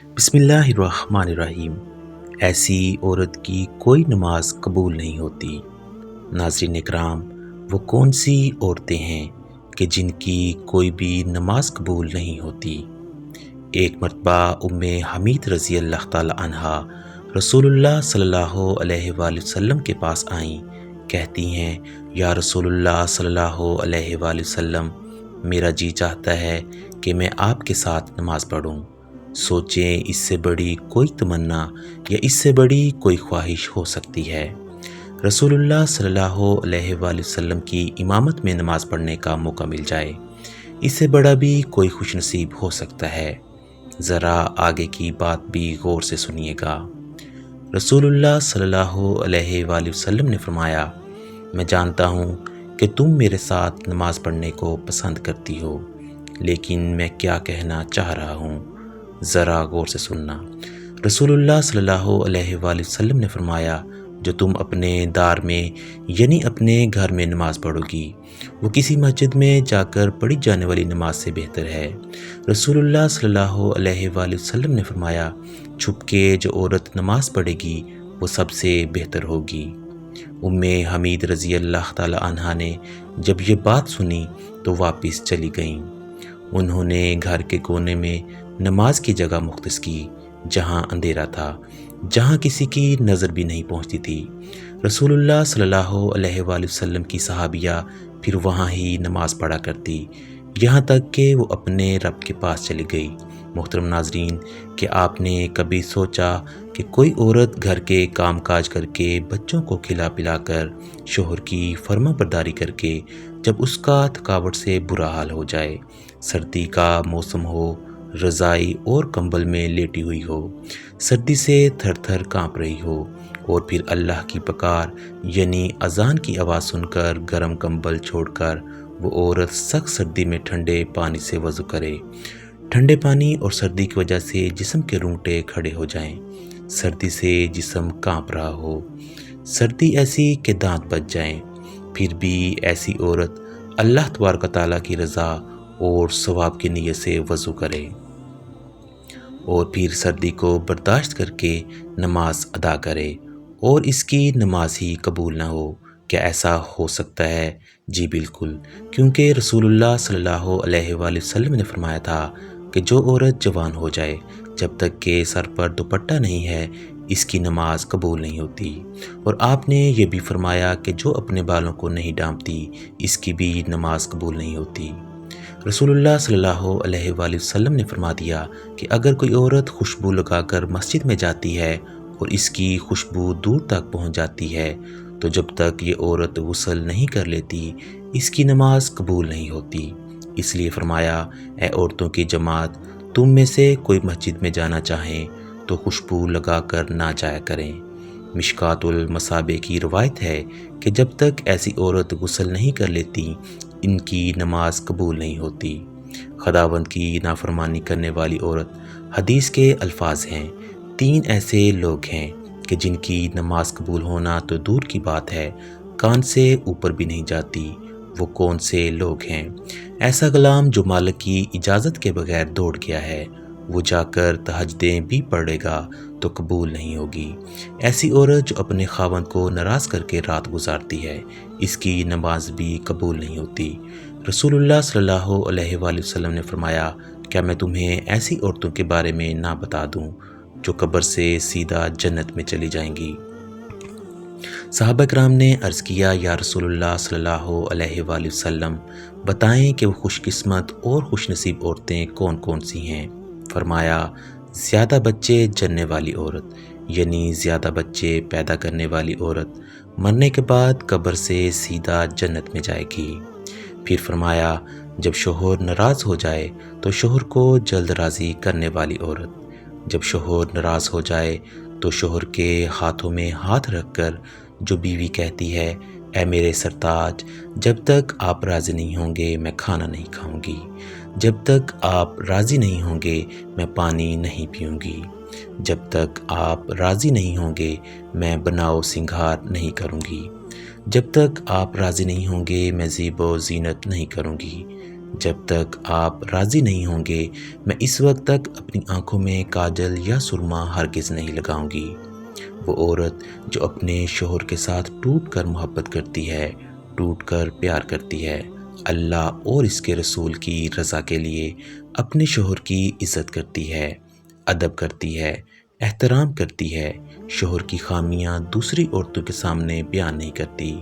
بسم اللہ الرحمن الرحیم۔ ایسی عورت کی کوئی نماز قبول نہیں ہوتی۔ ناظرین اکرام، وہ کون سی عورتیں ہیں کہ جن کی کوئی بھی نماز قبول نہیں ہوتی؟ ایک مرتبہ ام حمید رضی اللہ تعالی عنہا رسول اللہ صلی اللہ علیہ وآلہ وسلم کے پاس آئیں۔ کہتی ہیں، یا رسول اللہ صلی اللہ علیہ وآلہ وسلم، میرا جی چاہتا ہے کہ میں آپ کے ساتھ نماز پڑھوں۔ سوچیں، اس سے بڑی کوئی تمنا یا اس سے بڑی کوئی خواہش ہو سکتی ہے؟ رسول اللہ صلی اللہ علیہ وآلہ وسلم کی امامت میں نماز پڑھنے کا موقع مل جائے، اس سے بڑا بھی کوئی خوش نصیب ہو سکتا ہے؟ ذرا آگے کی بات بھی غور سے سنیے گا۔ رسول اللہ صلی اللہ علیہ وآلہ وسلم نے فرمایا، میں جانتا ہوں کہ تم میرے ساتھ نماز پڑھنے کو پسند کرتی ہو، لیکن میں کیا کہنا چاہ رہا ہوں، ذرا غور سے سننا۔ رسول اللہ صلی اللہ علیہ وآلہ وسلم نے فرمایا، جو تم اپنے دار میں یعنی اپنے گھر میں نماز پڑھو گی، وہ کسی مسجد میں جا کر پڑھی جانے والی نماز سے بہتر ہے۔ رسول اللہ صلی اللہ علیہ وآلہ وسلم نے فرمایا، چھپ کے جو عورت نماز پڑھے گی وہ سب سے بہتر ہوگی۔ ام حمید رضی اللہ تعالی عنہا نے جب یہ بات سنی تو واپس چلی گئیں۔ انہوں نے گھر کے کونے میں نماز کی جگہ مختص کی جہاں اندھیرا تھا، جہاں کسی کی نظر بھی نہیں پہنچتی تھی۔ رسول اللہ صلی اللہ علیہ وآلہ وسلم کی صحابیہ پھر وہاں ہی نماز پڑھا کرتی، یہاں تک کہ وہ اپنے رب کے پاس چلی گئی۔ محترم ناظرین، کہ آپ نے کبھی سوچا کہ کوئی عورت گھر کے کام کاج کر کے، بچوں کو کھلا پلا کر، شوہر کی فرما برداری کر کے، جب اس کا تھکاوٹ سے برا حال ہو جائے، سردی کا موسم ہو، رضائی اور کمبل میں لیٹی ہوئی ہو، سردی سے تھر تھر کانپ رہی ہو، اور پھر اللہ کی پکار یعنی اذان کی آواز سن کر گرم کمبل چھوڑ کر وہ عورت سخت سردی میں ٹھنڈے پانی سے وضو کرے، ٹھنڈے پانی اور سردی کی وجہ سے جسم کے رونگٹے کھڑے ہو جائیں، سردی سے جسم کانپ رہا ہو، سردی ایسی کہ دانت بج جائیں، پھر بھی ایسی عورت اللہ تبارک و تعالیٰ کی رضا اور ثواب کی نیت سے وضو کرے اور پھر سردی کو برداشت کر کے نماز ادا کرے اور اس کی نماز ہی قبول نہ ہو، کیا ایسا ہو سکتا ہے؟ جی بالکل، کیونکہ رسول اللہ صلی اللہ علیہ وآلہ وسلم نے فرمایا تھا کہ جو عورت جوان ہو جائے، جب تک کہ سر پر دوپٹہ نہیں ہے، اس کی نماز قبول نہیں ہوتی، اور آپ نے یہ بھی فرمایا کہ جو اپنے بالوں کو نہیں ڈھانپتی، اس کی بھی نماز قبول نہیں ہوتی۔ رسول اللہ صلی اللہ علیہ وآلہ وسلم نے فرما دیا کہ اگر کوئی عورت خوشبو لگا کر مسجد میں جاتی ہے اور اس کی خوشبو دور تک پہنچ جاتی ہے، تو جب تک یہ عورت غسل نہیں کر لیتی، اس کی نماز قبول نہیں ہوتی۔ اس لیے فرمایا، اے عورتوں کی جماعت، تم میں سے کوئی مسجد میں جانا چاہیں تو خوشبو لگا کر نہ جایا کریں۔ مشکوٰۃ المصابیح کی روایت ہے کہ جب تک ایسی عورت غسل نہیں کر لیتی، ان کی نماز قبول نہیں ہوتی۔ خداوند کی نافرمانی کرنے والی عورت، حدیث کے الفاظ ہیں، 3 ایسے لوگ ہیں کہ جن کی نماز قبول ہونا تو دور کی بات ہے، کان سے اوپر بھی نہیں جاتی۔ وہ کون سے لوگ ہیں؟ ایسا غلام جو مالک کی اجازت کے بغیر دوڑ گیا ہے، وہ جا کر تہجدیں بھی پڑھے گا تو قبول نہیں ہوگی۔ ایسی عورت جو اپنے خاوند کو ناراض کر کے رات گزارتی ہے، اس کی نماز بھی قبول نہیں ہوتی۔ رسول اللہ صلی اللہ علیہ وآلہ وسلم نے فرمایا، کیا میں تمہیں ایسی عورتوں کے بارے میں نہ بتا دوں جو قبر سے سیدھا جنت میں چلی جائیں گی؟ صحابہ کرام نے عرض کیا، یا رسول اللہ صلی اللہ علیہ وآلہ وسلم، بتائیں کہ وہ خوش قسمت اور خوش نصیب عورتیں کون کون سی ہیں؟ فرمایا، زیادہ بچے جننے والی عورت، یعنی زیادہ بچے پیدا کرنے والی عورت، مرنے کے بعد قبر سے سیدھا جنت میں جائے گی۔ پھر فرمایا، جب شوہر ناراض ہو جائے تو شوہر کو جلد راضی کرنے والی عورت، جب شوہر ناراض ہو جائے تو شوہر کے ہاتھوں میں ہاتھ رکھ کر جو بیوی کہتی ہے، اے میرے سرتاج، جب تک آپ راضی نہیں ہوں گے میں کھانا نہیں کھاؤں گی، جب تک آپ راضی نہیں ہوں گے میں پانی نہیں پیوں گی، جب تک آپ راضی نہیں ہوں گے میں بناؤ سنگھار نہیں کروں گی، جب تک آپ راضی نہیں ہوں گے میں زیب و زینت نہیں کروں گی، جب تک آپ راضی نہیں ہوں گے میں اس وقت تک اپنی آنکھوں میں کاجل یا سرما ہرگز نہیں لگاؤں گی۔ وہ عورت جو اپنے شوہر کے ساتھ ٹوٹ کر محبت کرتی ہے، ٹوٹ کر پیار کرتی ہے، اللہ اور اس کے رسول کی رضا کے لیے اپنے شوہر کی عزت کرتی ہے، ادب کرتی ہے، احترام کرتی ہے، شوہر کی خامیاں دوسری عورتوں کے سامنے بیان نہیں کرتی،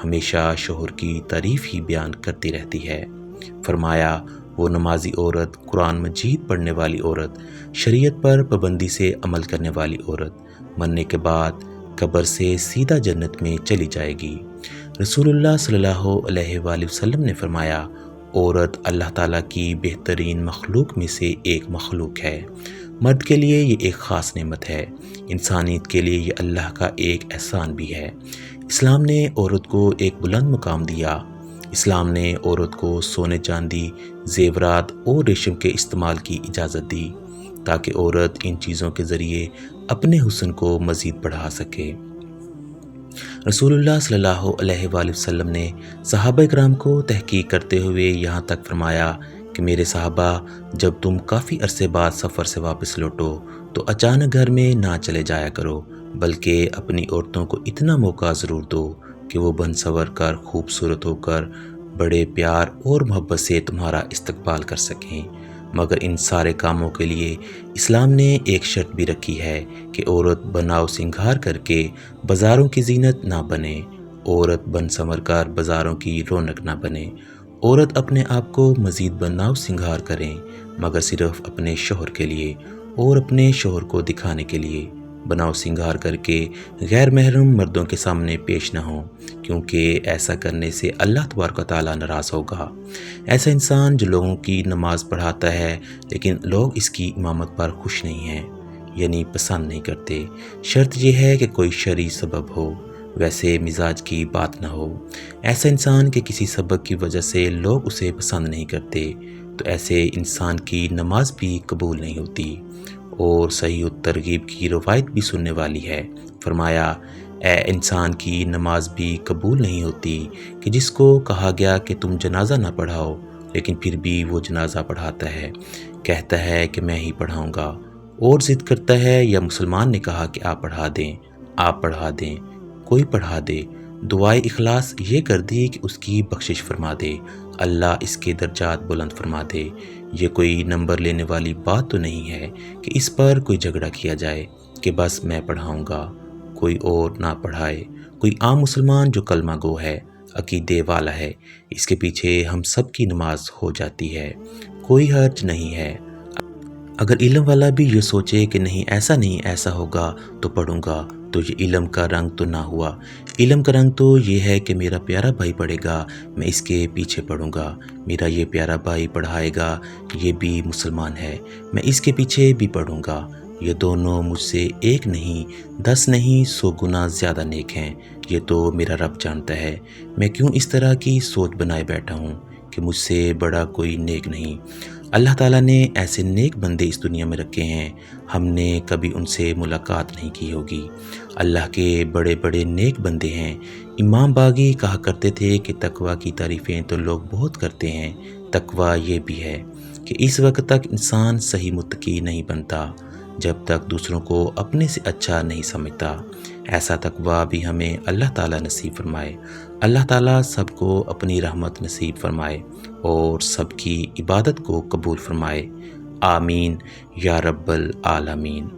ہمیشہ شوہر کی تعریف ہی بیان کرتی رہتی ہے۔ فرمایا وہ نمازی عورت، قرآن مجید پڑھنے والی عورت، شریعت پر پابندی سے عمل کرنے والی عورت مرنے کے بعد قبر سے سیدھا جنت میں چلی جائے گی۔ رسول اللہ صلی اللہ علیہ وآلہ وسلم نے فرمایا عورت اللہ تعالیٰ کی بہترین مخلوق میں سے ایک مخلوق ہے۔ مرد کے لیے یہ ایک خاص نعمت ہے، انسانیت کے لیے یہ اللہ کا ایک احسان بھی ہے۔ اسلام نے عورت کو ایک بلند مقام دیا۔ اسلام نے عورت کو سونے چاندی، زیورات اور ریشم کے استعمال کی اجازت دی تاکہ عورت ان چیزوں کے ذریعے اپنے حسن کو مزید بڑھا سکے۔ رسول اللہ صلی اللہ علیہ وآلہ وسلم نے صحابہ کرام کو تحقیق کرتے ہوئے یہاں تک فرمایا کہ میرے صحابہ، جب تم کافی عرصے بعد سفر سے واپس لوٹو تو اچانک گھر میں نہ چلے جایا کرو، بلکہ اپنی عورتوں کو اتنا موقع ضرور دو کہ وہ بن سنور کر خوبصورت ہو کر بڑے پیار اور محبت سے تمہارا استقبال کر سکیں۔ مگر ان سارے کاموں کے لیے اسلام نے ایک شرط بھی رکھی ہے کہ عورت بناؤ سنگھار کر کے بازاروں کی زینت نہ بنے، عورت بن سنور کر بازاروں کی رونق نہ بنے۔ عورت اپنے آپ کو مزید بناؤ سنگھار کریں، مگر صرف اپنے شوہر کے لیے اور اپنے شوہر کو دکھانے کے لیے۔ بناؤ سنگھار کر کے غیر محرم مردوں کے سامنے پیش نہ ہوں، کیونکہ ایسا کرنے سے اللہ تبارک و تعالیٰ ناراض ہوگا۔ ایسا انسان جو لوگوں کی نماز پڑھاتا ہے لیکن لوگ اس کی امامت پر خوش نہیں ہیں، یعنی پسند نہیں کرتے، شرط یہ ہے کہ کوئی شرعی سبب ہو، ویسے مزاج کی بات نہ ہو۔ ایسا انسان کے کسی سبب کی وجہ سے لوگ اسے پسند نہیں کرتے تو ایسے انسان کی نماز بھی قبول نہیں ہوتی۔ اور صحیح الترغیب کی روایت بھی سننے والی ہے، فرمایا اے انسان کی نماز بھی قبول نہیں ہوتی کہ جس کو کہا گیا کہ تم جنازہ نہ پڑھاؤ لیکن پھر بھی وہ جنازہ پڑھاتا ہے، کہتا ہے کہ میں ہی پڑھاؤں گا اور ضد کرتا ہے، یا مسلمان نے کہا کہ آپ پڑھا دیں، آپ پڑھا دیں، کوئی پڑھا دے، دعائے اخلاص یہ کر دی کہ اس کی بخشش فرما دے، اللہ اس کے درجات بلند فرما دے۔ یہ کوئی نمبر لینے والی بات تو نہیں ہے کہ اس پر کوئی جھگڑا کیا جائے کہ بس میں پڑھاؤں گا، کوئی اور نہ پڑھائے۔ کوئی عام مسلمان جو کلمہ گو ہے، عقیدے والا ہے، اس کے پیچھے ہم سب کی نماز ہو جاتی ہے، کوئی حرج نہیں ہے۔ اگر علم والا بھی یہ سوچے کہ نہیں ایسا نہیں، ایسا ہوگا تو پڑھوں گا، تو یہ علم کا رنگ تو نہ ہوا۔ علم کا رنگ تو یہ ہے کہ میرا پیارا بھائی پڑھے گا، میں اس کے پیچھے پڑھوں گا، میرا یہ پیارا بھائی پڑھائے گا، یہ بھی مسلمان ہے، میں اس کے پیچھے بھی پڑھوں گا۔ یہ دونوں مجھ سے ایک نہیں، 10 نہیں، 100 گنا زیادہ نیک ہیں، یہ تو میرا رب جانتا ہے۔ میں کیوں اس طرح کی سوچ بنائے بیٹھا ہوں کہ مجھ سے بڑا کوئی نیک نہیں۔ اللہ تعالیٰ نے ایسے نیک بندے اس دنیا میں رکھے ہیں، ہم نے کبھی ان سے ملاقات نہیں کی ہوگی۔ اللہ کے بڑے بڑے نیک بندے ہیں۔ امام باغی کہا کرتے تھے کہ تقویٰ کی تعریفیں تو لوگ بہت کرتے ہیں، تقویٰ یہ بھی ہے کہ اس وقت تک انسان صحیح متقی نہیں بنتا جب تک دوسروں کو اپنے سے اچھا نہیں سمجھتا۔ ایسا تقویٰ بھی ہمیں اللہ تعالیٰ نصیب فرمائے۔ اللہ تعالیٰ سب کو اپنی رحمت نصیب فرمائے اور سب کی عبادت کو قبول فرمائے۔ آمین یا رب العالمین۔